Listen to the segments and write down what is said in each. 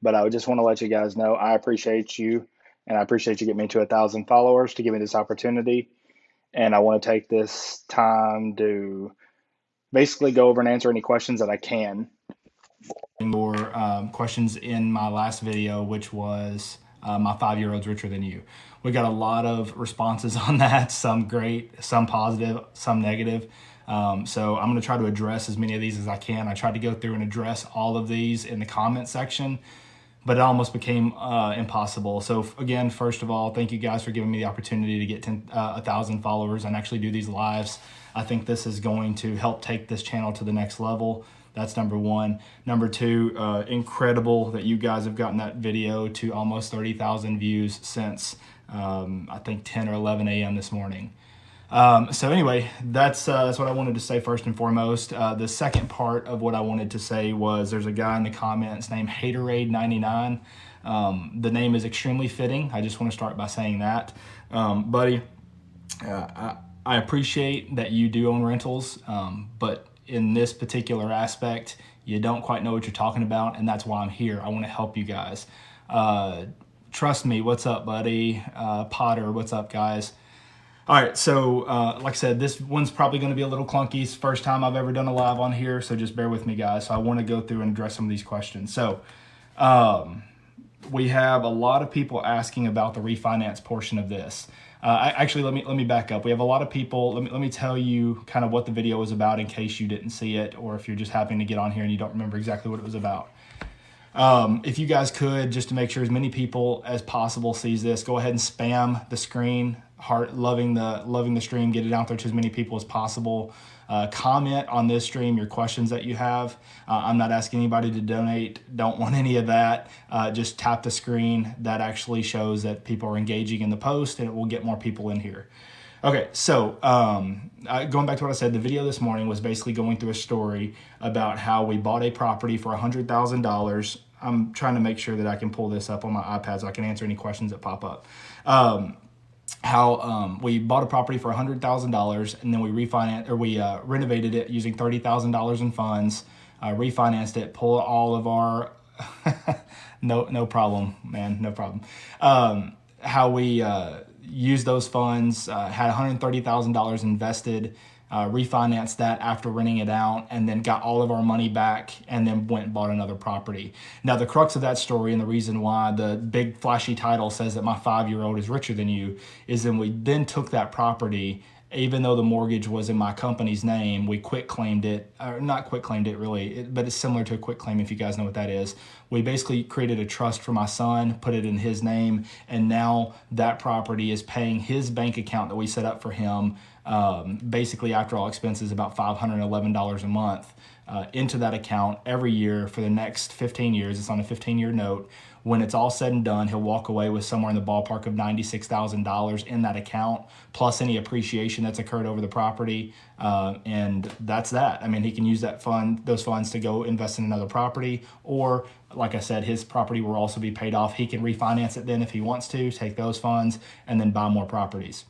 But I would just want to let you guys know I appreciate you, and I appreciate you getting me to 1,000 followers to give me this opportunity. And I want to take this time to basically go over and answer any questions that I can. More questions in my last video, which was my 5-year-old's richer than you. We got a lot of responses on that, some great, some positive, some negative. So I'm going to try to address as many of these as I can. I tried to go through and address all of these in the comment section, but it almost became impossible. So again, first of all, thank you guys for giving me the opportunity to get 1,000 followers and actually do these lives. I think this is going to help take this channel to the next level. That's number one. Number two, incredible that you guys have gotten that video to almost 30,000 views since I think 10 or 11 a.m. this morning. So anyway, that's what I wanted to say first and foremost. The second part of what I wanted to say was there's a guy in the comments named Haterade99. The name is extremely fitting. I just want to start by saying that. Buddy, I appreciate that you do own rentals, but in this particular aspect, you don't quite know what you're talking about, and that's why I'm here. I want to help you guys. Trust me, what's up, buddy? Potter, what's up, guys? All right, so like I said, this one's probably going to be a little clunky. It's the first time I've ever done a live on here, so just bear with me, guys. So I want to go through and address some of these questions. So we have a lot of people asking about the refinance portion of this. Actually, let me back up. We have a lot of people. Let me tell you kind of what the video was about in case you didn't see it, or if you're just happening to get on here and you don't remember exactly what it was about. If you guys could, just to make sure as many people as possible sees this, go ahead and spam the screen. Heart loving the stream. Get it out there to as many people as possible. Comment on this stream your questions that you have. I'm not asking anybody to donate. Don't want any of that. Just tap the screen. That actually shows that people are engaging in the post, and it will get more people in here. Okay, so going back to what I said, the video this morning was basically going through a story about how we bought a property for $100,000. I'm trying to make sure that I can pull this up on my iPad so I can answer any questions that pop up. How we bought a property for $100,000 and then we renovated it using $30,000 in funds, refinanced it, pulled all of our no problem, man, no problem. How we used those funds, had $130,000 invested, refinanced that after renting it out, and then got all of our money back and then went and bought another property. Now, the crux of that story and the reason why the big flashy title says that my 5-year-old is richer than you is then we then took that property. Even though the mortgage was in my company's name, we quit claimed it, or not quit claimed it really, but it's similar to a quit claim if you guys know what that is. We basically created a trust for my son, put it in his name, and now that property is paying his bank account that we set up for him, basically after all expenses, about $511 a month into that account every year for the next 15 years. It's on a 15-year note. When it's all said and done, he'll walk away with somewhere in the ballpark of $96,000 in that account, plus any appreciation that's occurred over the property. And that's that. I mean, he can use those funds to go invest in another property, or like I said, his property will also be paid off. He can refinance it then if he wants to, take those funds and then buy more properties.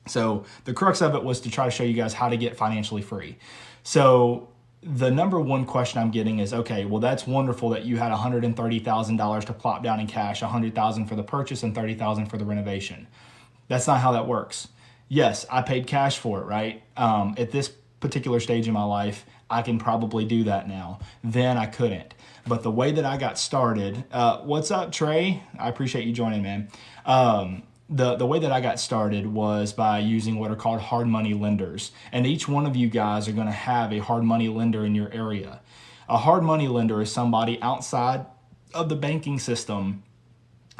So the crux of it was to try to show you guys how to get financially free. So the number one question I'm getting is, okay, well, that's wonderful that you had $130,000 to plop down in cash, $100,000 for the purchase and $30,000 for the renovation. That's not how that works. Yes, I paid cash for it, right? At this particular stage in my life, I can probably do that now. Then I couldn't. But the way that I got started, what's up, Trey? I appreciate you joining, man. The way that I got started was by using what are called hard money lenders. And each one of you guys are going to have a hard money lender in your area. A hard money lender is somebody outside of the banking system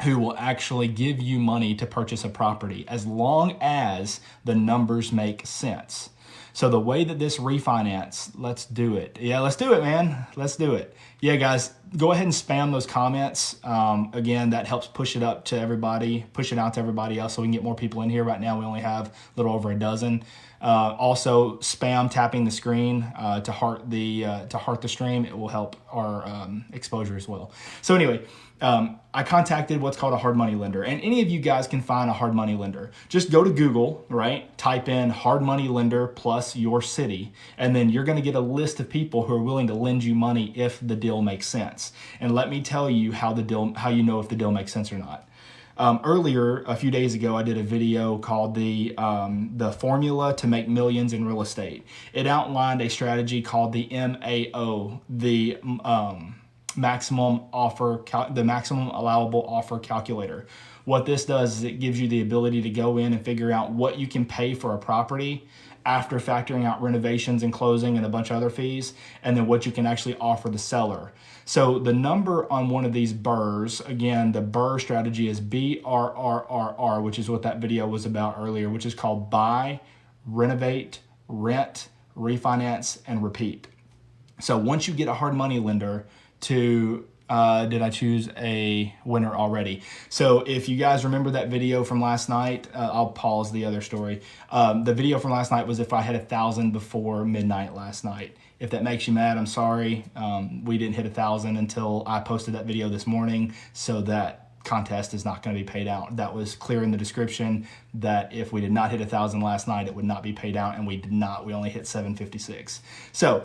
who will actually give you money to purchase a property as long as the numbers make sense. So the way that this refinance, let's do it. Yeah, let's do it, man. Let's do it. Yeah, guys, go ahead and spam those comments. Again, that helps push it up to everybody, push it out to everybody else so we can get more people in here. Right now, we only have a little over a dozen. Also, spam tapping the screen to heart the stream. It will help our exposure as well. So anyway, I contacted what's called a hard money lender, and any of you guys can find a hard money lender. Just go to Google, right? Type in hard money lender plus your city, and then you're going to get a list of people who are willing to lend you money if the deal deal makes sense. And let me tell you how you know if the deal makes sense or not. Earlier, a few days ago, I did a video called the Formula to Make Millions in Real Estate. It outlined a strategy called the MAO, the maximum allowable offer calculator. What this does is it gives you the ability to go in and figure out what you can pay for a property after factoring out renovations and closing and a bunch of other fees, and then what you can actually offer the seller. So the number on one of these BRRRRs, again, the BRRRR strategy is BRRRR, which is what that video was about earlier, which is called buy, renovate, rent, refinance, and repeat. So once you get a hard money lender to did I choose a winner already? So if you guys remember that video from last night, I'll pause the other story. The video from last night was if I had 1,000 before midnight last night. If that makes you mad, I'm sorry. We didn't hit 1,000 until I posted that video this morning, so that contest is not going to be paid out. That was clear in the description that if we did not hit 1,000 last night, it would not be paid out, and we did not. We only hit 756. So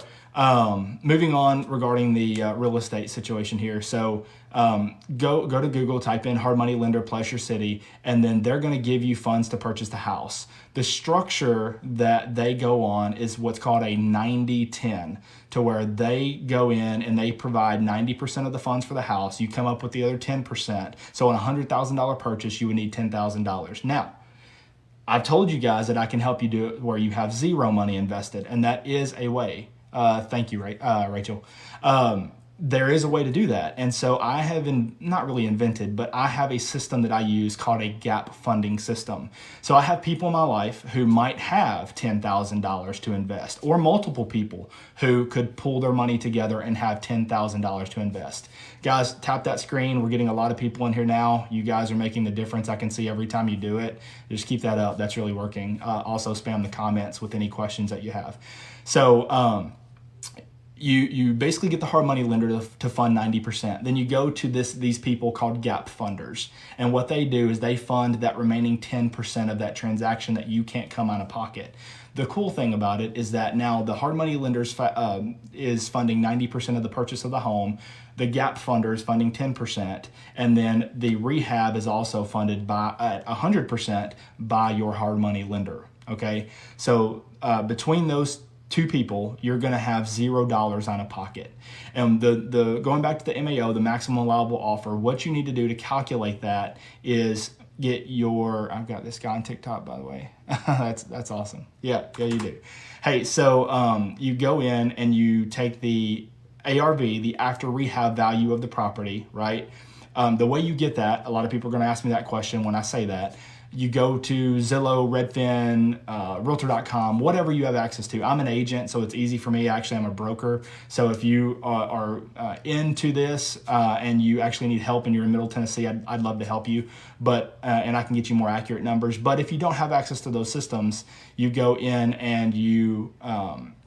moving on regarding the real estate situation here. So go to Google, type in hard money lender plus your city, and then they're going to give you funds to purchase the house. The structure that they go on is what's called a 90-10, to where they go in and they provide 90% of the funds for the house. You come up with the other 10%. So on a $100,000 purchase, you would need $10,000. Now, I've told you guys that I can help you do it where you have zero money invested, and that is a way. Thank you, Rachel. There is a way to do that. And so I have not really invented, but I have a system that I use called a gap funding system. So I have people in my life who might have $10,000 to invest, or multiple people who could pull their money together and have $10,000 to invest. Guys, tap that screen. We're getting a lot of people in here now. You guys are making the difference. I can see every time you do it. Just keep that up. That's really working. Also spam the comments with any questions that you have. So, you basically get the hard money lender to fund 90%. Then you go to these people called gap funders. And what they do is they fund that remaining 10% of that transaction that you can't come out of pocket. The cool thing about it is that now the hard money lenders is funding 90% of the purchase of the home. The gap funder is funding 10%. And then the rehab is also funded at 100% by your hard money lender. Okay. So between those two people, you're going to have $0 out of pocket. And the going back to the MAO, the maximum allowable offer, what you need to do to calculate that is get your, I've got this guy on TikTok, by the way. that's awesome. Yeah, you do. Hey, so you go in and you take the ARV, the after rehab value of the property, right? The way you get that, a lot of people are going to ask me that question when I say that. You go to Zillow, Redfin, Realtor.com, whatever you have access to. I'm an agent, so it's easy for me. Actually, I'm a broker. So if you are into this and you actually need help and you're in Middle Tennessee, I'd love to help you. But and I can get you more accurate numbers. But if you don't have access to those systems, you go in and you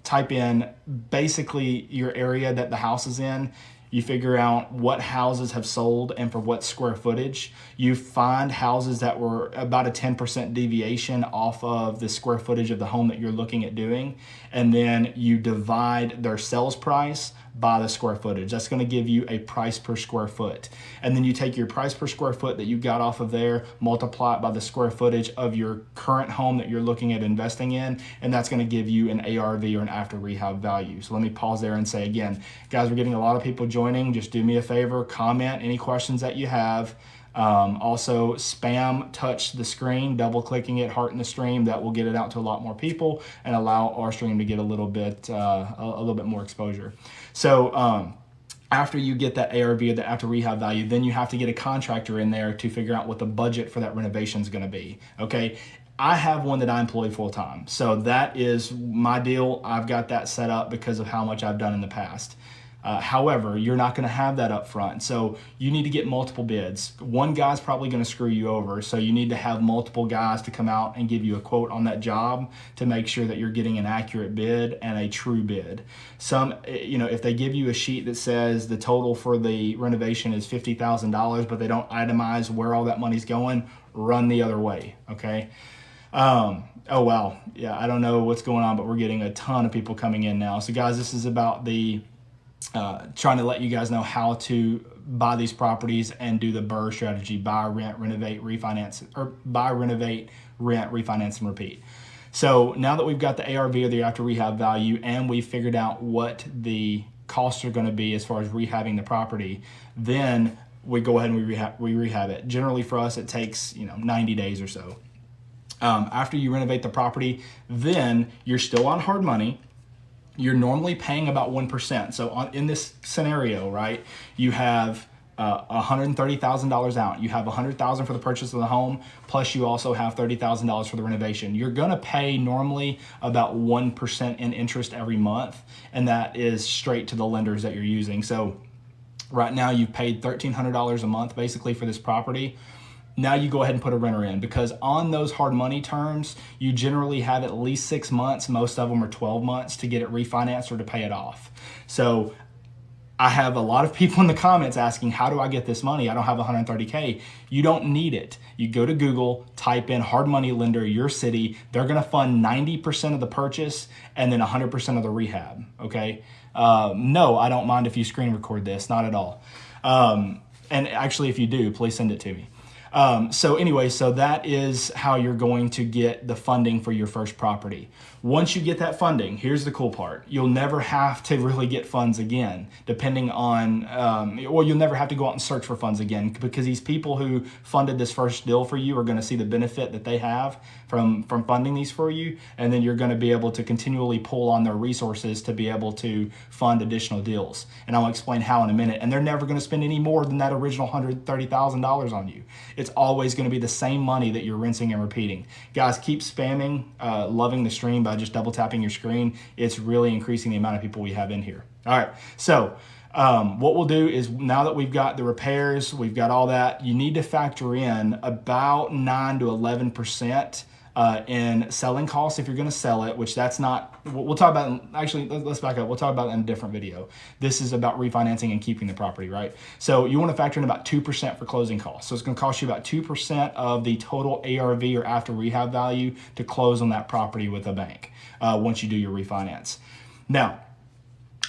type in basically your area that the house is in. You figure out what houses have sold and for what square footage. You find houses that were about a 10% deviation off of the square footage of the home that you're looking at doing. And then you divide their sales price by the square footage. That's going to give you a price per square foot. And then you take your price per square foot that you got off of there, multiply it by the square footage of your current home that you're looking at investing in, and that's going to give you an ARV or an after rehab value. So let me pause there and say again, guys, we're getting a lot of people joining. Just do me a favor, comment any questions that you have. Also spam touch the screen, double clicking it, heart in the stream. That will get it out to a lot more people and allow our stream to get a little bit more exposure. So after you get that ARV or the after rehab value, then you have to get a contractor in there to figure out what the budget for that renovation is going to be. Okay. I have one that I employ full time. So that is my deal. I've got that set up because of how much I've done in the past. However, you're not going to have that up front. So you need to get multiple bids. One guy's probably going to screw you over. So you need to have multiple guys to come out and give you a quote on that job to make sure that you're getting an accurate bid and a true bid. If they give you a sheet that says the total for the renovation is $50,000, but they don't itemize where all that money's going, run the other way. Okay. Oh, wow. Yeah. I don't know what's going on, but we're getting a ton of people coming in now. So guys, this is about the trying to let you guys know how to buy these properties and do the BRRRR strategy: buy, rent, renovate, refinance, or buy, renovate, rent, refinance, and repeat. So now that we've got the ARV, or the after rehab value, and we've figured out what the costs are going to be as far as rehabbing the property, then we go ahead and we rehab it. Generally for us, it takes 90 days or so. After you renovate the property, then you're still on hard money. You're normally paying about 1%. So in this scenario, right, you have $130,000 out. You have $100,000 for the purchase of the home, plus you also have $30,000 for the renovation. You're going to pay normally about 1% in interest every month, and that is straight to the lenders that you're using. So right now you've paid $1,300 a month basically for this property. Now you go ahead and put a renter in, because on those hard money terms, you generally have at least 6 months. Most of them are 12 months to get it refinanced or to pay it off. So I have a lot of people in the comments asking, how do I get this money? I don't have $130K. You don't need it. You go to Google, type in hard money lender, your city. They're going to fund 90% of the purchase and then 100% of the rehab. Okay. No, I don't mind if you screen record this, not at all. And actually, if you do, please send it to me. So anyway, so that is how you're going to get the funding for your first property. Once you get that funding, here's the cool part. You'll never have to really get funds again, depending on, or you'll never have to go out and search for funds again, because these people who funded this first deal for you are going to see the benefit that they have from funding these for you. And then you're going to be able to continually pull on their resources to be able to fund additional deals. And I'll explain how in a minute. And they're never going to spend any more than that original $130,000 on you. It's always going to be the same money that you're rinsing and repeating. Guys, keep spamming, loving the stream by just double tapping your screen. It's really increasing the amount of people we have in here. All right, so what we'll do is, now that we've got the repairs, we've got all that, you need to factor in about 9 to 11% in selling costs if you're going to sell it, which that's not, we'll talk about, actually, let's back up. We'll talk about it in a different video. This is about refinancing and keeping the property, right? So you want to factor in about 2% for closing costs. So it's going to cost you about 2% of the total ARV, or after rehab value, to close on that property with a bank once you do your refinance. Now,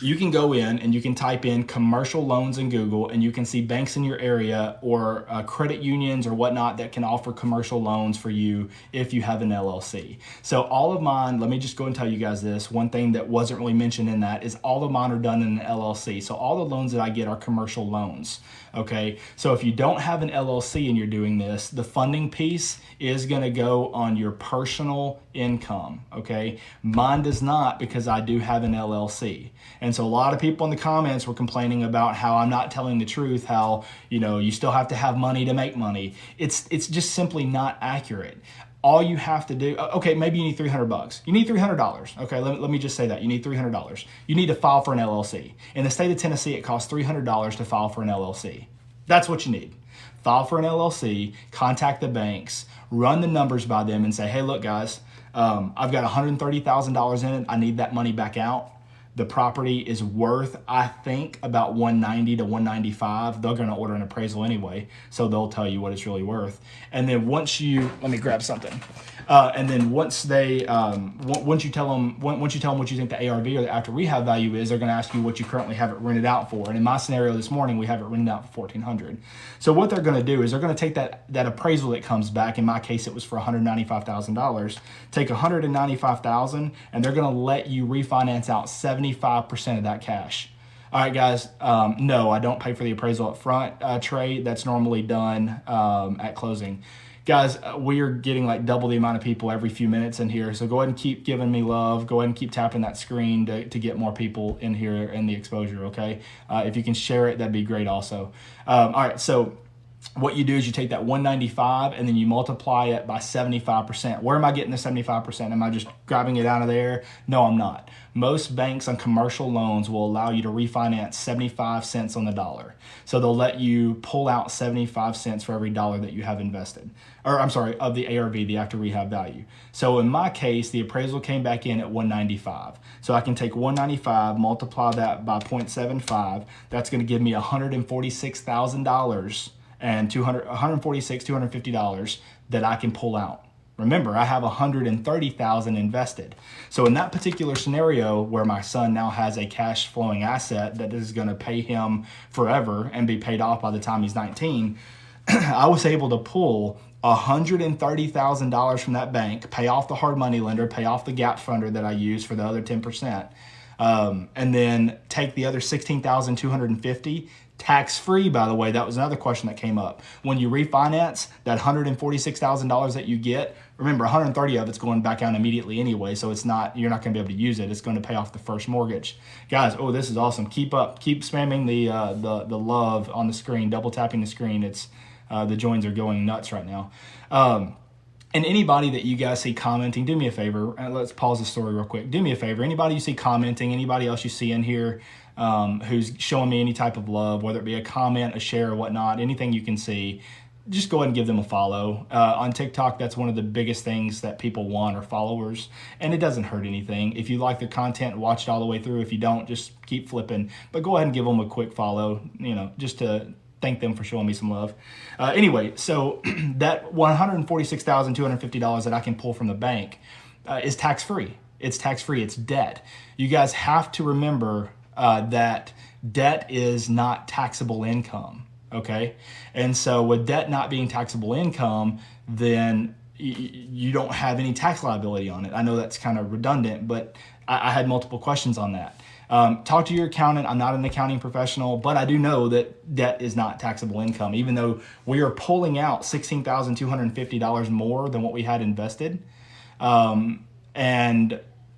you can go in and you can type in commercial loans in Google, and you can see banks in your area or credit unions or whatnot that can offer commercial loans for you if you have an LLC. So all of mine, let me just go and tell you guys this. One thing that wasn't really mentioned in that is all of mine are done in an LLC. So all the loans that I get are commercial loans. Okay, so if you don't have an LLC and you're doing this, the funding piece is going to go on your personal income. Okay, mine does not, because I do have an LLC. And so a lot of people in the comments were complaining about how I'm not telling the truth, how, you still have to have money to make money. It's just simply not accurate. All you have to do, okay, maybe you need $300. You need $300. Okay, let me just say that. You need $300. You need to file for an LLC. In the state of Tennessee, it costs $300 to file for an LLC. That's what you need. File for an LLC, contact the banks, run the numbers by them and say, hey, look, guys, I've got $130,000 in it. I need that money back out. The property is worth, I think, about $190 to $195. They're going to order an appraisal anyway, so they'll tell you what it's really worth. And then once you, let me grab something. And then once they, once you tell them what you think the ARV, or the after rehab value is, they're going to ask you what you currently have it rented out for. And in my scenario this morning, we have it rented out for $1,400. So what they're going to do is they're going to take that appraisal that comes back. In my case, it was for $195,000. Take $195,000, and they're going to let you refinance out 75% of that cash. All right, guys. No, I don't pay for the appraisal up front, Trey. That's normally done at closing. Guys, we are getting like double the amount of people every few minutes in here. So go ahead and keep giving me love. Go ahead and keep tapping that screen to get more people in here in the exposure, okay? If you can share it, that'd be great also. All right, so what you do is you take that 195 and then you multiply it by 75%. Where am I getting the 75%? Am I just grabbing it out of there? No, I'm not. Most banks on commercial loans will allow you to refinance 75 cents on the dollar. So they'll let you pull out 75 cents for every dollar that you have invested. Or I'm sorry, of the ARV, the after rehab value. So in my case, the appraisal came back in at 195. So I can take 195, multiply that by 0.75. That's going to give me $146,000 and $250 that I can pull out. Remember, I have 130,000 invested. So in that particular scenario where my son now has a cash flowing asset that is going to pay him forever and be paid off by the time he's 19, I was able to pull $130,000 from that bank, pay off the hard money lender, pay off the gap funder that I use for the other 10%, and then take the other 16,250 tax free. By the way, that was another question that came up. When you refinance, that $146,000 that you get, remember 130 of it's going back out immediately anyway, so it's not, you're not going to be able to use it. It's going to pay off the first mortgage. Guys, oh, this is awesome. Keep up, keep spamming the love on the screen, double tapping the screen. It's the joins are going nuts right now. And anybody that you guys see commenting, do me a favor. Let's pause the story real quick. Do me a favor. Anybody you see commenting, anybody else you see in here who's showing me any type of love, whether it be a comment, a share, or whatnot, anything you can see, just go ahead and give them a follow. On TikTok, that's one of the biggest things that people want are followers, and it doesn't hurt anything. If you like the content, watch it all the way through. If you don't, just keep flipping. But go ahead and give them a quick follow, just to thank them for showing me some love. Anyway, so that $146,250 that I can pull from the bank is tax-free. It's tax-free. It's debt. You guys have to remember that debt is not taxable income, okay? And so with debt not being taxable income, then you don't have any tax liability on it. I know that's kind of redundant, but I had multiple questions on that. Talk to your accountant. I'm not an accounting professional, but I do know that debt is not taxable income, even though we are pulling out $16,250 more than what we had invested.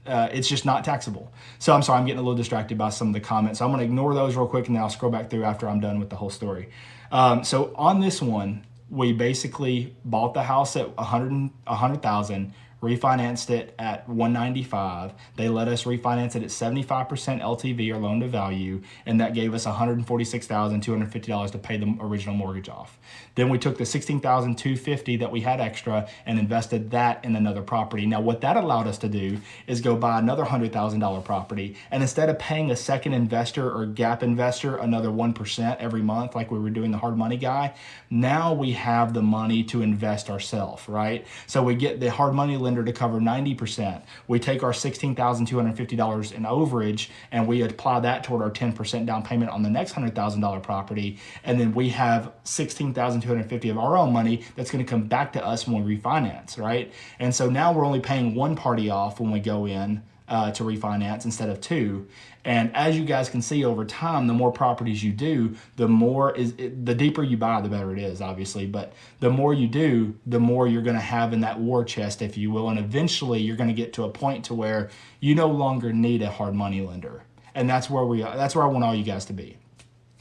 It's just not taxable. So I'm sorry, I'm getting a little distracted by some of the comments. So I'm going to ignore those real quick, and then I'll scroll back through after I'm done with the whole story. So on this one, we basically bought the house at $100,000, refinanced it at $195,000. They let us refinance it at 75% LTV or loan to value, and that gave us $146,250 to pay the original mortgage off. Then we took the $16,250 that we had extra and invested that in another property. Now, what that allowed us to do is go buy another $100,000 property, and instead of paying a second investor or gap investor another 1% every month like we were doing the hard money guy, now we have the money to invest ourselves, right? So we get the hard money lender to cover 90%. We take our $16,250 in overage and we apply that toward our 10% down payment on the next $100,000 property, and then we have $16,250 of our own money that's going to come back to us when we refinance, right? And so now we're only paying one party off when we go in to refinance instead of two. And as you guys can see over time, the more properties you do, the deeper you buy, the better it is, obviously. But the more you do, the more you're going to have in that war chest, if you will. And eventually you're going to get to a point to where you no longer need a hard money lender. And that's where we are. That's where I want all you guys to be.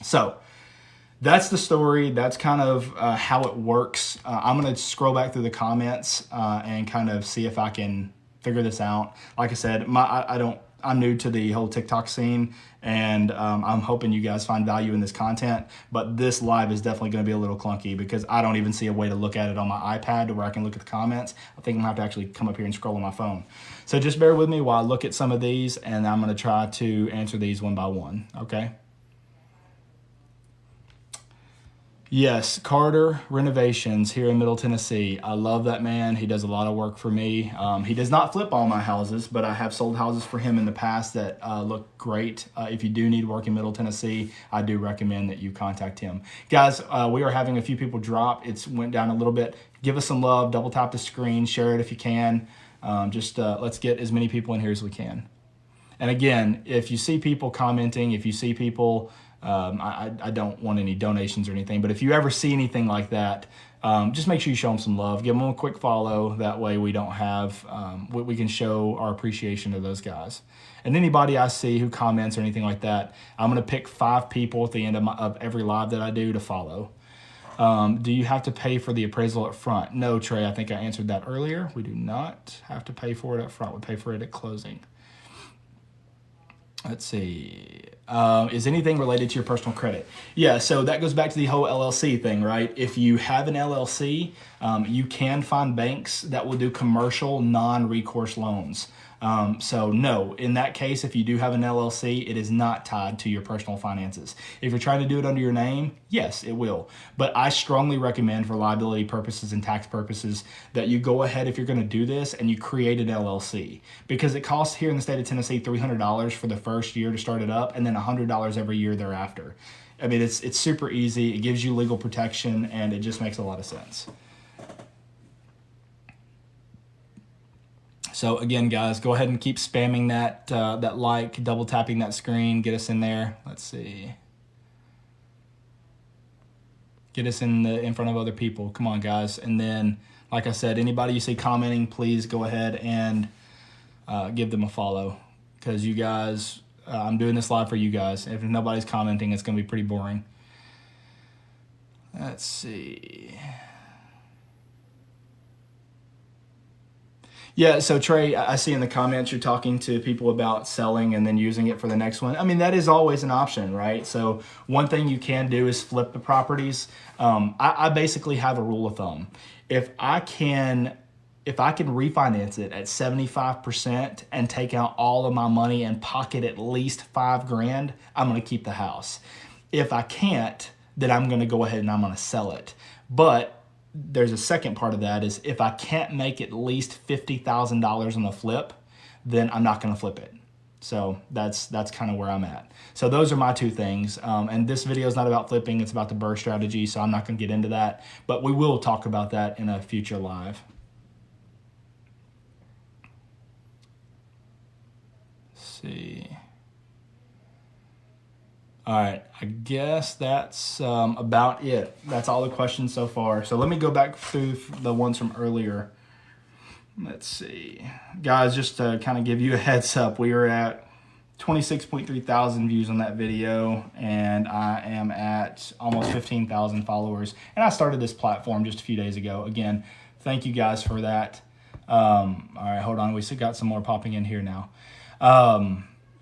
So that's the story. That's kind of how it works. I'm going to scroll back through the comments and kind of see if I can figure this out. Like I said, I'm new to the whole TikTok scene, and I'm hoping you guys find value in this content, but this live is definitely going to be a little clunky because I don't even see a way to look at it on my iPad to where I can look at the comments. I think I'm going to have to actually come up here and scroll on my phone. So just bear with me while I look at some of these, and I'm going to try to answer these one by one, okay? Yes, Carter Renovations here in Middle Tennessee. I love that man. He does a lot of work for me. He does not flip all my houses, but I have sold houses for him in the past that look great. If you do need work in Middle Tennessee, I do recommend that you contact him. Guys, we are having a few people drop. It's went down a little bit. Give us some love. Double tap the screen. Share it if you can. Let's get as many people in here as we can. And again, if you see people commenting, if you see people... I don't want any donations or anything, but if you ever see anything like that, just make sure you show them some love. Give them a quick follow. That way we don't have, we can show our appreciation to those guys. And anybody I see who comments or anything like that, I'm going to pick 5 people at the end of every live that I do to follow. Do you have to pay for the appraisal up front? No, Trey, I think I answered that earlier. We do not have to pay for it up front. We pay for it at closing. Let's see. Is anything related to your personal credit? Yeah, so that goes back to the whole LLC thing, right? If you have an LLC, you can find banks that will do commercial non-recourse loans. So no, in that case, if you do have an LLC, it is not tied to your personal finances. If you're trying to do it under your name, yes, it will. But I strongly recommend for liability purposes and tax purposes that you go ahead, if you're going to do this, and you create an LLC, because it costs here in the state of Tennessee $300 for the first year to start it up, and then $100 every year thereafter. I mean, it's super easy. It gives you legal protection, and it just makes a lot of sense. So again, guys, go ahead and keep spamming that that like, double tapping that screen, get us in there. Let's see. Get us in front of other people. Come on, guys. And then, like I said, anybody you see commenting, please go ahead and give them a follow, because you guys, I'm doing this live for you guys. If nobody's commenting, it's going to be pretty boring. Let's see. Yeah, so Trey, I see in the comments you're talking to people about selling and then using it for the next one. I mean, that is always an option, right? So one thing you can do is flip the properties. I basically have a rule of thumb. If I can refinance it at 75% and take out all of my money and pocket at least $5,000, I'm going to keep the house. If I can't, then I'm going to go ahead and I'm going to sell it. But there's a second part of that, is if I can't make at least $50,000 on the flip, then I'm not going to flip it. So that's kind of where I'm at. So those are my two things. And this video is not about flipping, it's about the BRRRR strategy, so I'm not going to get into that. But we will talk about that in a future live. Let's see. All right, I guess that's about it. That's all the questions so far. So let me go back through the ones from earlier. Let's see. Guys, just to kind of give you a heads up, we are at 26.3 thousand views on that video, and I am at almost 15,000 followers. And I started this platform just a few days ago. Again, thank you guys for that. All right, hold on. We still got some more popping in here now.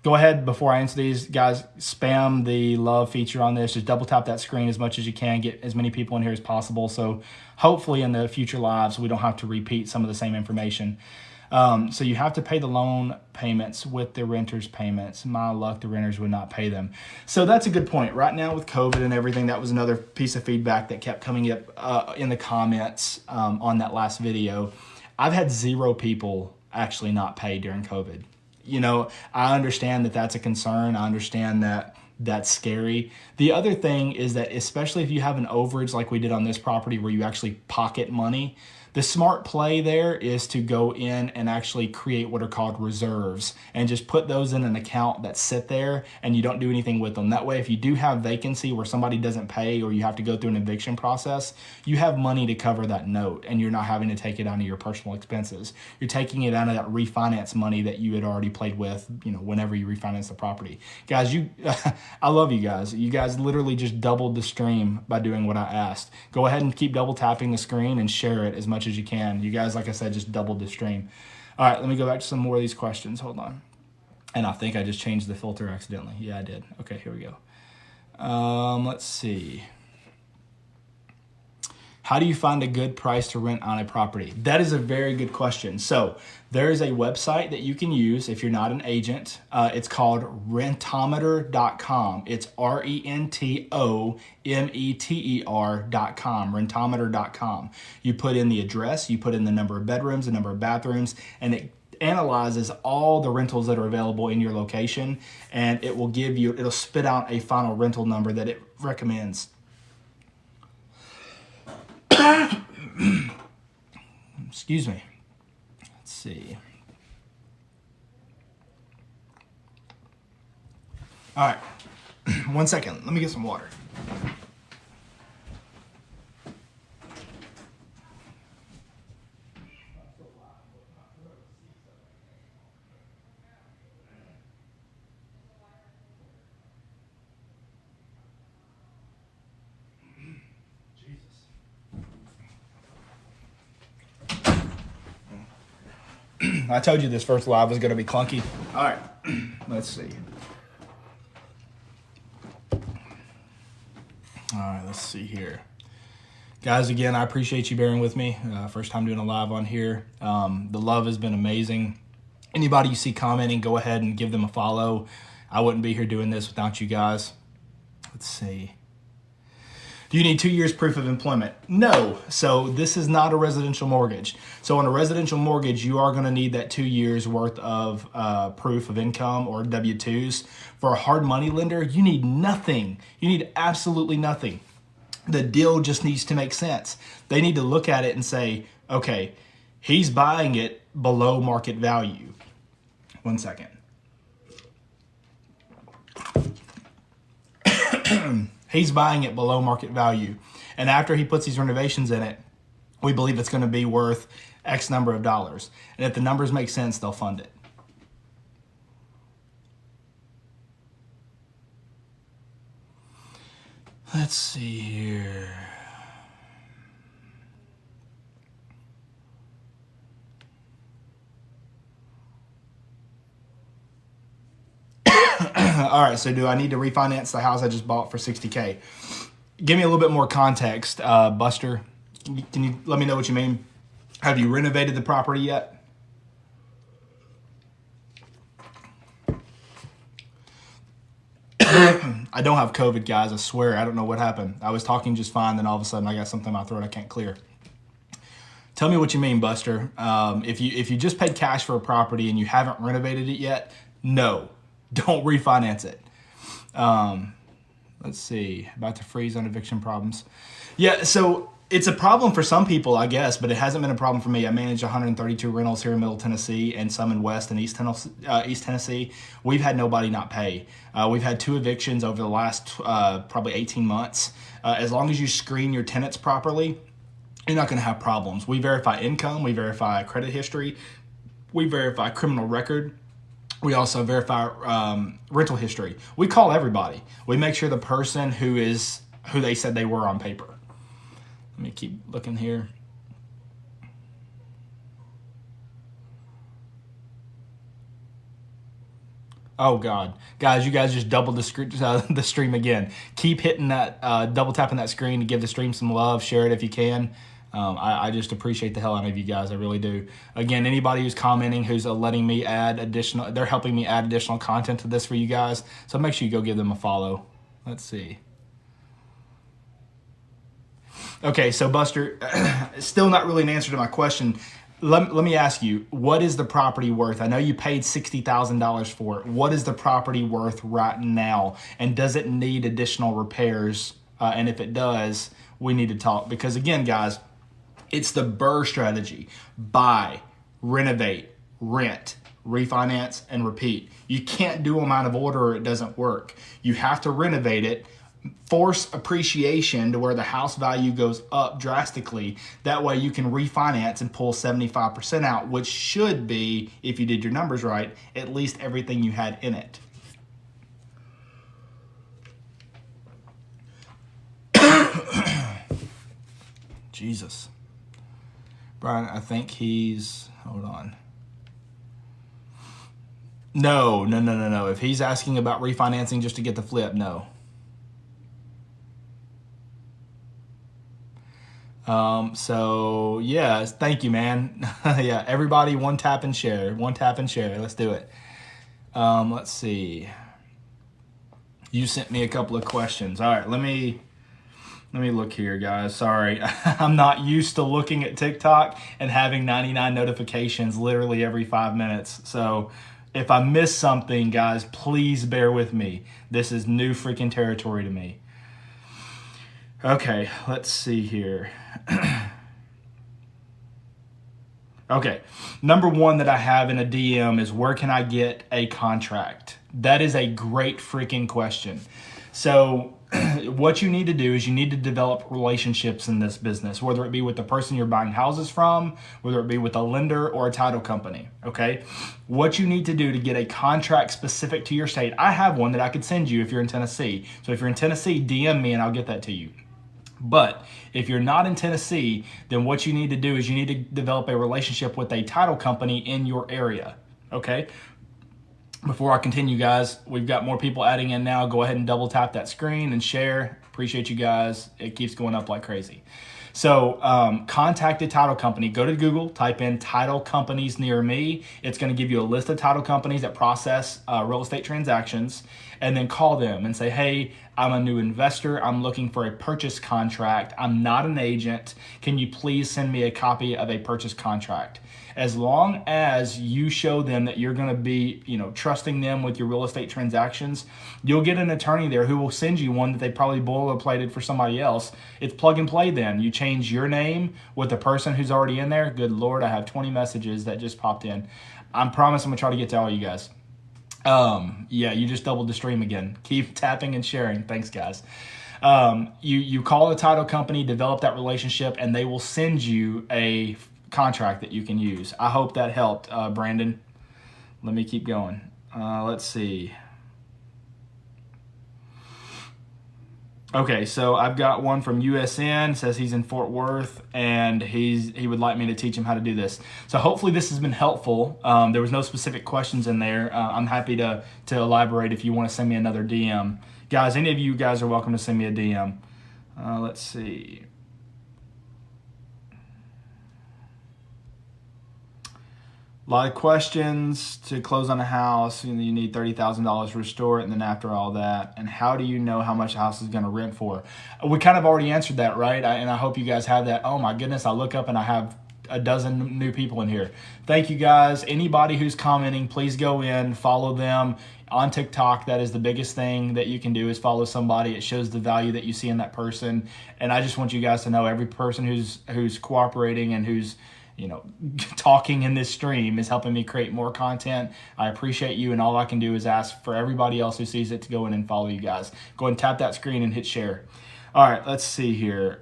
Go ahead, before I answer these, guys, spam the love feature on this. Just double tap that screen as much as you can. Get as many people in here as possible. So hopefully in the future lives, we don't have to repeat some of the same information. So you have to pay the loan payments with the renter's payments. My luck, the renters would not pay them. So that's a good point. Right now with COVID and everything, that was another piece of feedback that kept coming up in the comments on that last video. I've had 0 people actually not pay during COVID. You know, I understand that that's a concern. I understand that that's scary. The other thing is that, especially if you have an overage like we did on this property where you actually pocket money, the smart play there is to go in and actually create what are called reserves and just put those in an account that sit there and you don't do anything with them. That way, if you do have vacancy where somebody doesn't pay or you have to go through an eviction process, you have money to cover that note and you're not having to take it out of your personal expenses. You're taking it out of that refinance money that you had already played with, you know, whenever you refinance the property. Guys, I love you guys. You guys literally just doubled the stream by doing what I asked. Go ahead and keep double tapping the screen and share it as much as you can. You guys, like I said, just doubled the stream. All right, let me go back to some more of these questions. Hold on. And I think I just changed the filter accidentally. Yeah, I did. Okay, here we go. Let's see. How do you find a good price to rent on a property? That is a very good question. So there is a website that you can use if you're not an agent. It's called rentometer.com. It's RENTOMETER.com, rentometer.com. You put in the address, you put in the number of bedrooms, the number of bathrooms, and it analyzes all the rentals that are available in your location, and it will give you, it'll spit out a final rental number that it recommends. Excuse me. Let's see. All right. 1 second. Let me get some water. I told you this first live was going to be clunky. All right, let's see. All right, let's see here. Guys, again, I appreciate you bearing with me. First time doing a live on here. The love has been amazing. Anybody you see commenting, go ahead and give them a follow. I wouldn't be here doing this without you guys. Let's see. Do you need 2 years proof of employment? No. So this is not a residential mortgage. So on a residential mortgage, you are going to need that 2 years worth of proof of income or W-2s. For a hard money lender, you need nothing. You need absolutely nothing. The deal just needs to make sense. They need to look at it and say, okay, he's buying it below market value. 1 second. He's buying it below market value. And after he puts these renovations in it, we believe it's going to be worth X number of dollars. And if the numbers make sense, they'll fund it. Let's see here. All right, so do I need to refinance the house I just bought for $60K? Give me a little bit more context, Buster. Can you let me know what you mean? Have you renovated the property yet? I don't have COVID, guys. I swear. I don't know what happened. I was talking just fine, then all of a sudden I got something in my throat I can't clear. Tell me what you mean, Buster. If you just paid cash for a property and you haven't renovated it yet, no. Don't refinance it. Let's see. About to freeze on eviction problems. Yeah, so it's a problem for some people, I guess, but it hasn't been a problem for me. I manage 132 rentals here in Middle Tennessee and some in West and East Tennessee. We've had nobody not pay. We've had 2 evictions over the last probably 18 months. As long as you screen your tenants properly, you're not going to have problems. We verify income. We verify credit history. We verify criminal record. We also verify rental history. We call everybody. We make sure the person who they said they were on paper. Let me keep looking here. Oh God, guys, you guys just doubled the stream again. Keep hitting that, double tapping that screen to give the stream some love. Share it if you can. I just appreciate the hell out of you guys. I really do. Again, anybody who's commenting, who's letting me add additional, they're helping me add additional content to this for you guys. So make sure you go give them a follow. Let's see. Okay, so Buster, still not really an answer to my question. Let me ask you, what is the property worth? I know you paid $60,000 for it. What is the property worth right now? And does it need additional repairs? And if it does, we need to talk. Because again, guys, it's the BRRRR strategy. Buy, renovate, rent, refinance, and repeat. You can't do them out of order or it doesn't work. You have to renovate it, force appreciation to where the house value goes up drastically. That way you can refinance and pull 75% out, which should be, if you did your numbers right, at least everything you had in it. Jesus. Brian, I think he's, hold on. No. If he's asking about refinancing just to get the flip, no. So yeah, thank you, man. Yeah, everybody, one tap and share. Let's do it. Let's see. You sent me a couple of questions. All right, let me look here, guys. Sorry, I'm not used to looking at TikTok and having 99 notifications literally every 5 minutes. So if I miss something, guys, please bear with me. This is new freaking territory to me. Okay, let's see here. Okay, number one that I have in a DM is, where can I get a contract? That is a great freaking question. So what you need to do is you need to develop relationships in this business, whether it be with the person you're buying houses from, whether it be with a lender or a title company, okay? What you need to do to get a contract specific to your state, I have one that I could send you if you're in Tennessee. So if you're in Tennessee, DM me and I'll get that to you. But if you're not in Tennessee, then what you need to do is you need to develop a relationship with a title company in your area, okay? Before I continue, guys, we've got more people adding in now. Go ahead and double tap that screen and share. Appreciate you guys. It keeps going up like crazy. So contact a title company. Go to Google, type in title companies near me. It's going to give you a list of title companies that process real estate transactions, and then call them and say, hey, I'm a new investor. I'm looking for a purchase contract. I'm not an agent. Can you please send me a copy of a purchase contract? As long as you show them that you're going to be, trusting them with your real estate transactions, you'll get an attorney there who will send you one that they probably boilerplated for somebody else. It's plug and play then. You change your name with the person who's already in there. Good Lord, I have 20 messages that just popped in. I promise I'm going to try to get to all you guys. You just doubled the stream again. Keep tapping and sharing. Thanks, guys. You call the title company, develop that relationship, and they will send you a contract that you can use. I hope that helped, Brandon. Let me keep going. Let's see. Okay, so I've got one from USN, says he's in Fort Worth, and he would like me to teach him how to do this. So hopefully this has been helpful. There was no specific questions in there. I'm happy to elaborate if you want to send me another DM. Guys, any of you guys are welcome to send me a DM. Let's see. A lot of questions to close on a house. You need $30,000 to restore it, and then after all that, and how do you know how much a house is going to rent for? We kind of already answered that, right? And I hope you guys have that. Oh my goodness, I look up and I have a dozen new people in here. Thank you guys. Anybody who's commenting, please go in, follow them on TikTok. That is the biggest thing that you can do, is follow somebody. It shows the value that you see in that person. And I just want you guys to know, every person who's cooperating and who's talking in this stream is helping me create more content. I appreciate you, and all I can do is ask for everybody else who sees it to go in and follow you guys. Go ahead and tap that screen and hit share. All right, let's see here.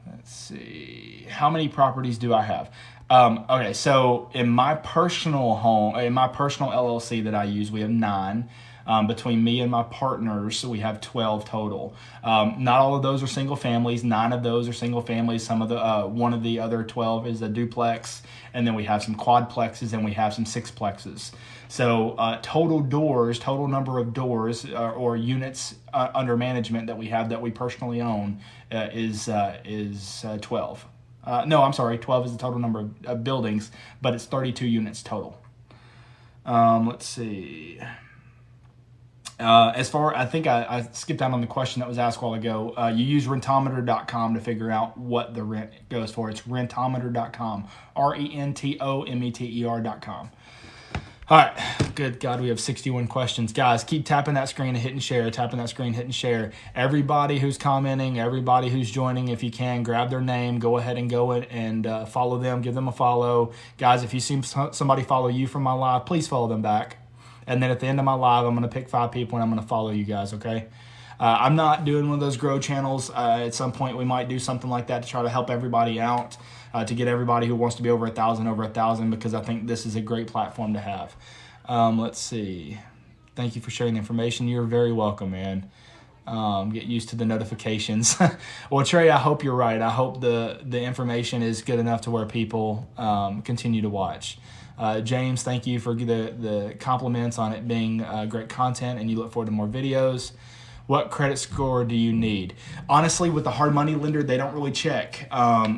Let's see. How many properties do I have? Okay, so in my personal LLC that I use, we have 9. Between me and my partners, we have 12 total. Not all of those are single families. 9 of those are single families. Some of the one of the other 12 is a duplex, and then we have some quadplexes, and we have some sixplexes. So total number of doors or units under management that we have that we personally own is 12. No, I'm sorry, 12 is the total number of buildings, but it's 32 units total. Let's see. I think I skipped out on the question that was asked a while ago. You use rentometer.com to figure out what the rent goes for. It's rentometer.com, rentometer.com. All right, good God, we have 61 questions. Guys, keep tapping that screen and hitting share, Everybody who's commenting, everybody who's joining, if you can, grab their name, go ahead and follow them, give them a follow. Guys, if you see somebody follow you from my live, please follow them back. And then at the end of my live, I'm going to pick 5 people and I'm going to follow you guys, okay? I'm not doing one of those grow channels. At some point, we might do something like that to try to help everybody out, to get everybody who wants to be over 1,000, because I think this is a great platform to have. Let's see. Thank you for sharing the information. You're very welcome, man. Get used to the notifications. Well, Trey, I hope you're right. I hope the information is good enough to where people continue to watch. James, thank you for the compliments on it being great content, and you look forward to more videos. What credit score do you need? Honestly, with the hard money lender, they don't really check.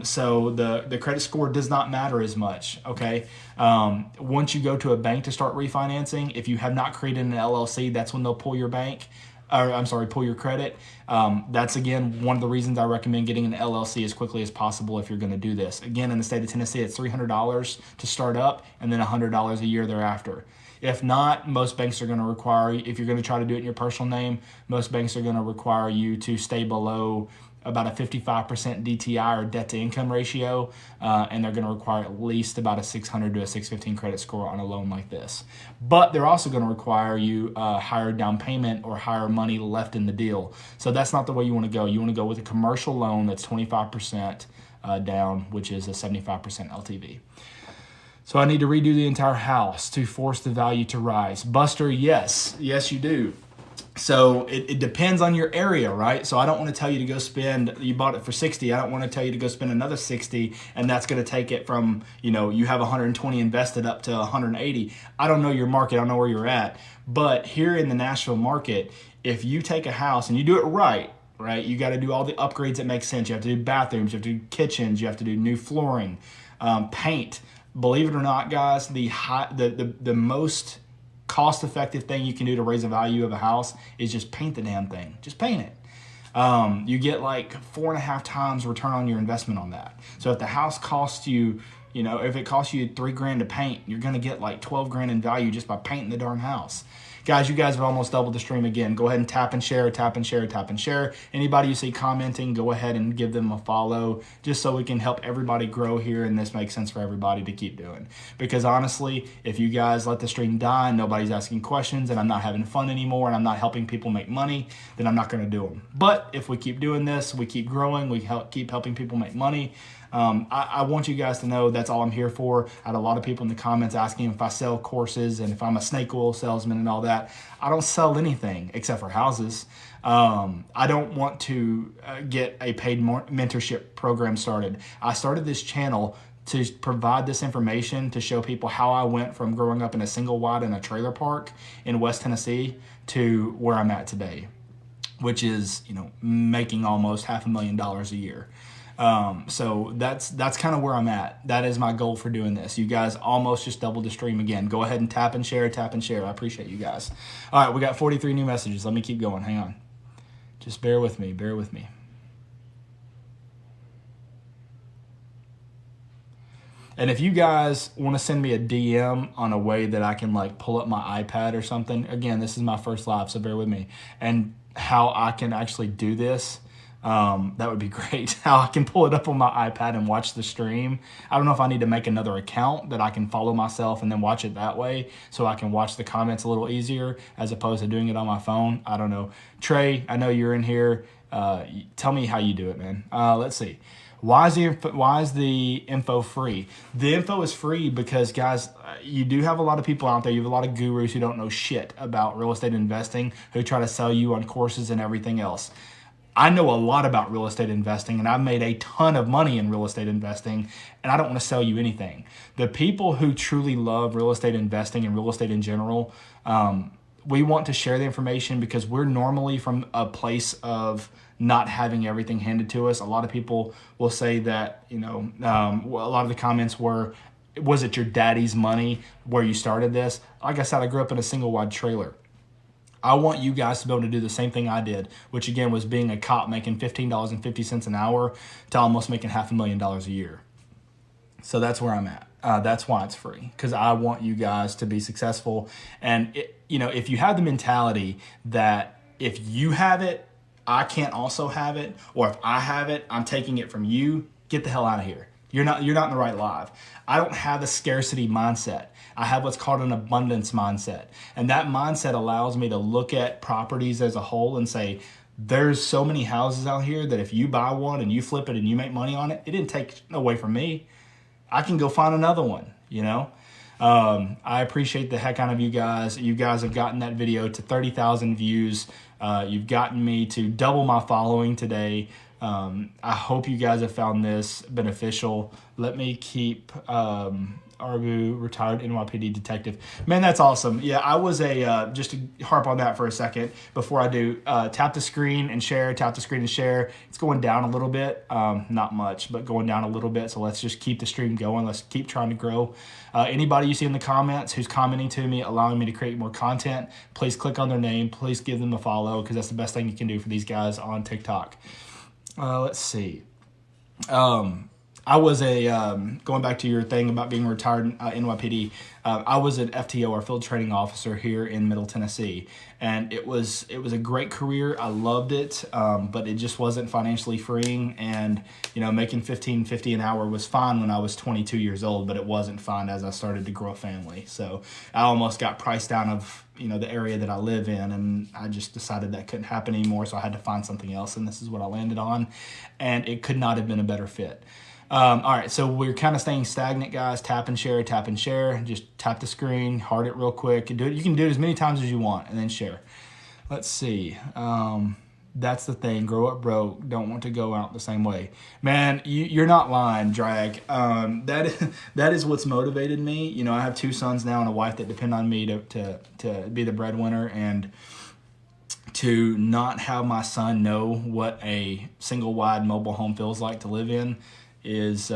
So the credit score does not matter as much, okay? Once you go to a bank to start refinancing, if you have not created an LLC, that's when they'll pull your pull your credit. That's, again, one of the reasons I recommend getting an LLC as quickly as possible if you're going to do this. Again, in the state of Tennessee, it's $300 to start up and then $100 a year thereafter. If not, most banks are going to require, if you're going to try to do it in your personal name, most banks are going to require you to stay below about a 55% DTI or debt to income ratio, and they're going to require at least about a 600 to a 615 credit score on a loan like this. But they're also going to require you higher down payment or higher money left in the deal. So that's not the way you want to go. You want to go with a commercial loan that's 25% down, which is a 75% LTV. So I need to redo the entire house to force the value to rise. Buster, yes, you do. So it depends on your area, right? So I don't want to tell you to go spend, you bought it for 60. I don't want to tell you to go spend another 60, and that's going to take it from, you have 120 invested up to 180. I don't know your market. I don't know where you're at. But here in the Nashville market, if you take a house and you do it right, you got to do all the upgrades that make sense. You have to do bathrooms, you have to do kitchens, you have to do new flooring, paint. Believe it or not, guys, the most cost-effective thing you can do to raise the value of a house is just paint the damn thing. Just paint it. You get like 4.5 times return on your investment on that. So if the house costs you, if it costs you $3,000 to paint, you're going to get like 12 grand in value just by painting the darn house. Guys, you guys have almost doubled the stream again. Go ahead and tap and share, tap and share, tap and share. Anybody you see commenting, go ahead and give them a follow just so we can help everybody grow here and this makes sense for everybody to keep doing. Because honestly, if you guys let the stream die and nobody's asking questions and I'm not having fun anymore and I'm not helping people make money, then I'm not going to do them. But if we keep doing this, we keep growing, we keep helping people make money, I want you guys to know that's all I'm here for. I had a lot of people in the comments asking if I sell courses and if I'm a snake oil salesman and all that. I don't sell anything except for houses. I don't want to get a paid mentorship program started. I started this channel to provide this information to show people how I went from growing up in a single wide in a trailer park in West Tennessee to where I'm at today, which is, making almost $500,000 a year. So that's kind of where I'm at. That is my goal for doing this. You guys almost just doubled the stream again. Go ahead and tap and share, tap and share. I appreciate you guys. All right, we got 43 new messages. Let me keep going. Hang on. Just bear with me. Bear with me. And if you guys want to send me a DM on a way that I can like pull up my iPad or something, again, this is my first live, so bear with me. And how I can actually do this, that would be great. How I can pull it up on my iPad and watch the stream. I don't know if I need to make another account that I can follow myself and then watch it that way so I can watch the comments a little easier as opposed to doing it on my phone. I don't know. Trey, I know you're in here. Tell me how you do it, man. Let's see. Why is the info free? The info is free because, guys, you do have a lot of people out there. You have a lot of gurus who don't know shit about real estate investing who try to sell you on courses and everything else. I know a lot about real estate investing, and I've made a ton of money in real estate investing, and I don't want to sell you anything. The people who truly love real estate investing and real estate in general, we want to share the information because we're normally from a place of not having everything handed to us. A lot of people will say that, a lot of the comments were, was it your daddy's money where you started this? Like I said, I grew up in a single wide trailer. I want you guys to be able to do the same thing I did, which again was being a cop making $15.50 an hour to almost making $500,000 a year. So that's where I'm at. That's why it's free, because I want you guys to be successful. And if you have the mentality that if you have it, I can't also have it, or if I have it, I'm taking it from you, get the hell out of here. You're not in the right live. I don't have a scarcity mindset. I have what's called an abundance mindset. And that mindset allows me to look at properties as a whole and say, there's so many houses out here that if you buy one and you flip it and you make money on it, it didn't take away from me. I can go find another one, I appreciate the heck out of you guys. You guys have gotten that video to 30,000 views. You've gotten me to double my following today. I hope you guys have found this beneficial. Let me keep Arbu, retired NYPD detective. Man, that's awesome. Yeah, I was just to harp on that for a second before I do, tap the screen and share, tap the screen and share. It's going down a little bit, not much, but going down a little bit. So let's just keep the stream going. Let's keep trying to grow. Anybody you see in the comments who's commenting to me, allowing me to create more content, please click on their name. Please give them a follow because that's the best thing you can do for these guys on TikTok. Let's see. I was going back to your thing about being retired NYPD. I was an FTO, or field training officer, here in Middle Tennessee, and it was a great career. I loved it, but it just wasn't financially freeing. And making $15.50 an hour was fine when I was 22 years old, but it wasn't fine as I started to grow a family. So I almost got priced out of the area that I live in, and I just decided that couldn't happen anymore. So I had to find something else, and this is what I landed on, and it could not have been a better fit. All right, so we're kind of staying stagnant, guys. Tap and share, tap and share. Just tap the screen, heart it real quick. You can do it as many times as you want, and then share. Let's see. That's the thing. Grow up broke. Don't want to go out the same way. Man, you're not lying, Drag. That is what's motivated me. I have 2 sons now and a wife that depend on me to be the breadwinner and to not have my son know what a single wide mobile home feels like to live in is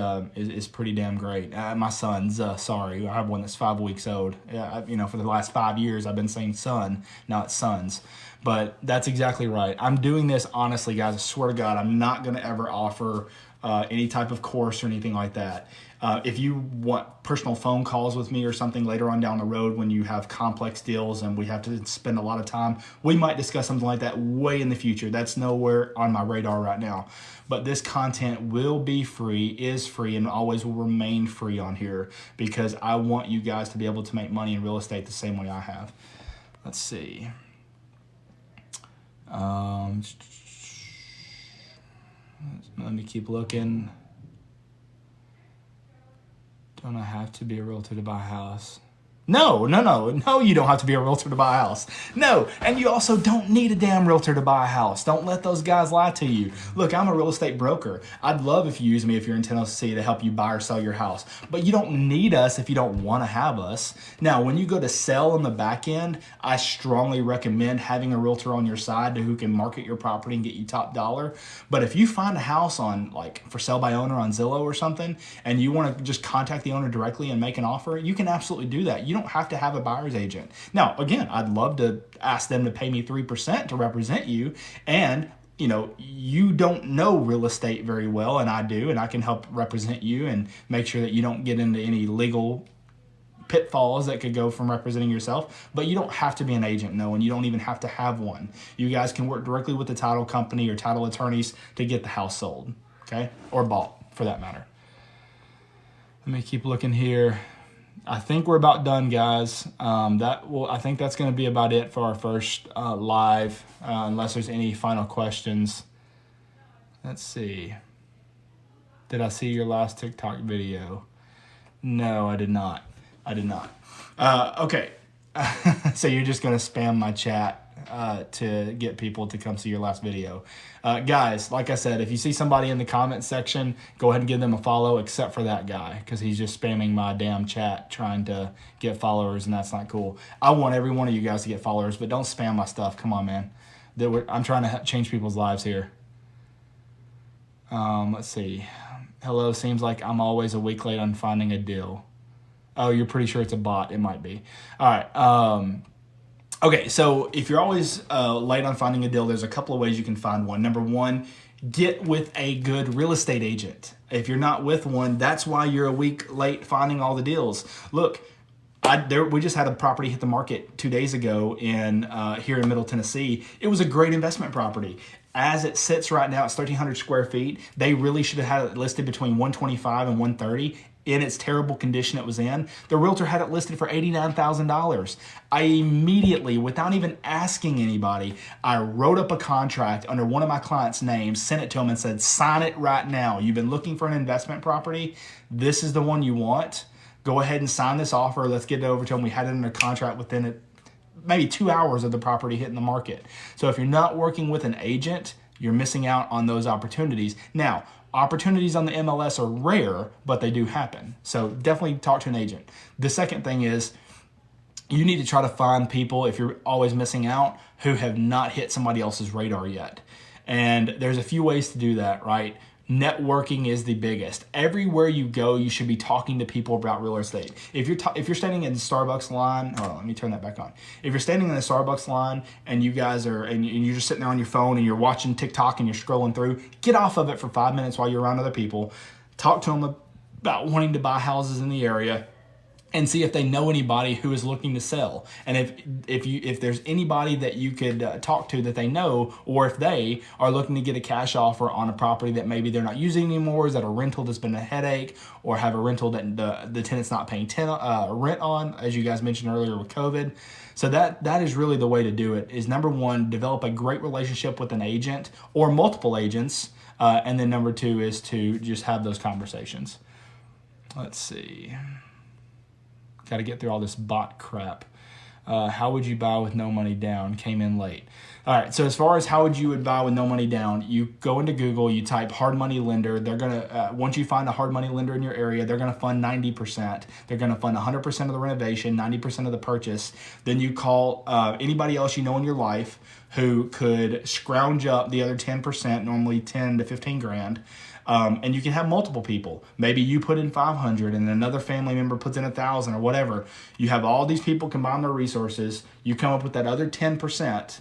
pretty damn great. My son's sorry, I have one that's 5 weeks old. For the last 5 years I've been saying son, not sons. But that's exactly right. I'm doing this honestly, guys. I swear to God, I'm not going to ever offer any type of course or anything like that. If you want personal phone calls with me or something later on down the road when you have complex deals and we have to spend a lot of time, we might discuss something like that way in the future. That's nowhere on my radar right now. But this content will be free, is free, and always will remain free on here because I want you guys to be able to make money in real estate the same way I have. Let's see. Let me keep looking. Don't I have to be a realtor to buy a house? No, you don't have to be a realtor to buy a house. No, and you also don't need a damn realtor to buy a house. Don't let those guys lie to you. Look, I'm a real estate broker. I'd love if you use me if you're in Tennessee to help you buy or sell your house. But you don't need us if you don't want to have us. Now, when you go to sell on the back end, I strongly recommend having a realtor on your side who can market your property and get you top dollar. But if you find a house on like for sale by owner on Zillow or something, and you want to just contact the owner directly and make an offer, you can absolutely do that. You don't have to have a buyer's agent. Now, again, I'd love to ask them to pay me 3% to represent you. And, you don't know real estate very well, and I do, and I can help represent you and make sure that you don't get into any legal pitfalls that could go from representing yourself. But you don't have to be an agent, no, and you don't even have to have one. You guys can work directly with the title company or title attorneys to get the house sold, okay? Or bought, for that matter. Let me keep looking here. I think we're about done, guys. I think that's going to be about it for our first live, unless there's any final questions. Let's see. Did I see your last TikTok video? No, I did not. Okay. So you're just going to spam my chat to get people to come see your last video. Guys, like I said, if you see somebody in the comment section, go ahead and give them a follow, except for that guy, because he's just spamming my damn chat trying to get followers, and that's not cool. I want every one of you guys to get followers, but don't spam my stuff. Come on, man. I'm trying to change people's lives here. Let's see. Hello, seems like I'm always a week late on finding a deal. Oh, you're pretty sure it's a bot. It might be. All right. Okay, so if you're always late on finding a deal, there's a couple of ways you can find one. Number one, get with a good real estate agent. If you're not with one, that's why you're a week late finding all the deals. Look, we just had a property hit the market 2 days ago here in Middle Tennessee. It was a great investment property. As it sits right now, it's 1,300 square feet. They really should have had it listed between 125 and 130 in its terrible condition it was in. The realtor had it listed for $89,000. I immediately, without even asking anybody, I wrote up a contract under one of my clients' names, sent it to him and said, sign it right now. You've been looking for an investment property. This is the one you want. Go ahead and sign this offer. Let's get it over to him. We had it under contract within maybe 2 hours of the property hitting the market. So if you're not working with an agent, you're missing out on those opportunities. Now, opportunities on the MLS are rare, but they do happen. So definitely talk to an agent. The second thing is you need to try to find people, if you're always missing out, who have not hit somebody else's radar yet. And there's a few ways to do that, right? Networking is the biggest. Everywhere you go, you should be talking to people about real estate. If you're standing in the Starbucks line, hold on, let me turn that back on. If you're standing in the Starbucks line and you guys are, and you're just sitting there on your phone and you're watching TikTok and you're scrolling through, get off of it for 5 minutes while you're around other people. Talk to them about wanting to buy houses in the area, and see if they know anybody who is looking to sell. And if there's anybody that you could talk to that they know, or if they are looking to get a cash offer on a property that maybe they're not using anymore, is that a rental that's been a headache, or have a rental that the tenant's not paying rent on, as you guys mentioned earlier with COVID. So that is really the way to do it, is number one, develop a great relationship with an agent or multiple agents. And then number two is to just have those conversations. Let's see. Got to get through all this bot crap. How would you buy with no money down? Came in late. All right, so as far as how you would buy with no money down, you go into Google, you type hard money lender. They're gonna once you find a hard money lender in your area, they're gonna fund 90%. They're gonna fund 100% of the renovation, 90% of the purchase. Then you call anybody else you know in your life who could scrounge up the other 10%, normally 10 to 15 grand. And you can have multiple people. Maybe you put in 500 and another family member puts in 1,000 or whatever. You have all these people combine their resources. You come up with that other 10%.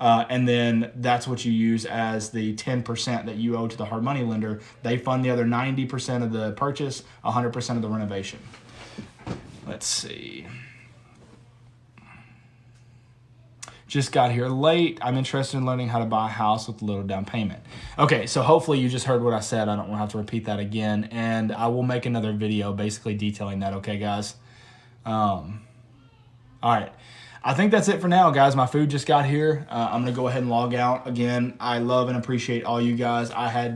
And then that's what you use as the 10% that you owe to the hard money lender. They fund the other 90% of the purchase, 100% of the renovation. Let's see. Just got here late. I'm interested in learning how to buy a house with a little down payment. Okay, so hopefully you just heard what I said. I don't want to have to repeat that again. And I will make another video basically detailing that, okay, guys? All right. I think that's it for now, guys. My food just got here. I'm going to go ahead and log out. Again, I love and appreciate all you guys. I had,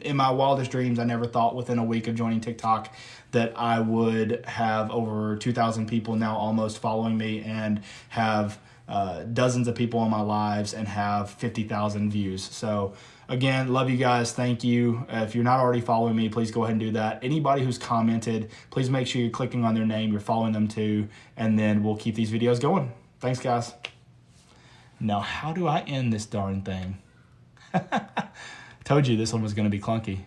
in my wildest dreams, I never thought within a week of joining TikTok that I would have over 2,000 people now almost following me and have dozens of people in my lives and have 50,000 views. So again, love you guys. Thank you. If you're not already following me, please go ahead and do that. Anybody who's commented, please make sure you're clicking on their name, you're following them too, and then we'll keep these videos going. Thanks, guys. Now, how do I end this darn thing? Told you this one was going to be clunky.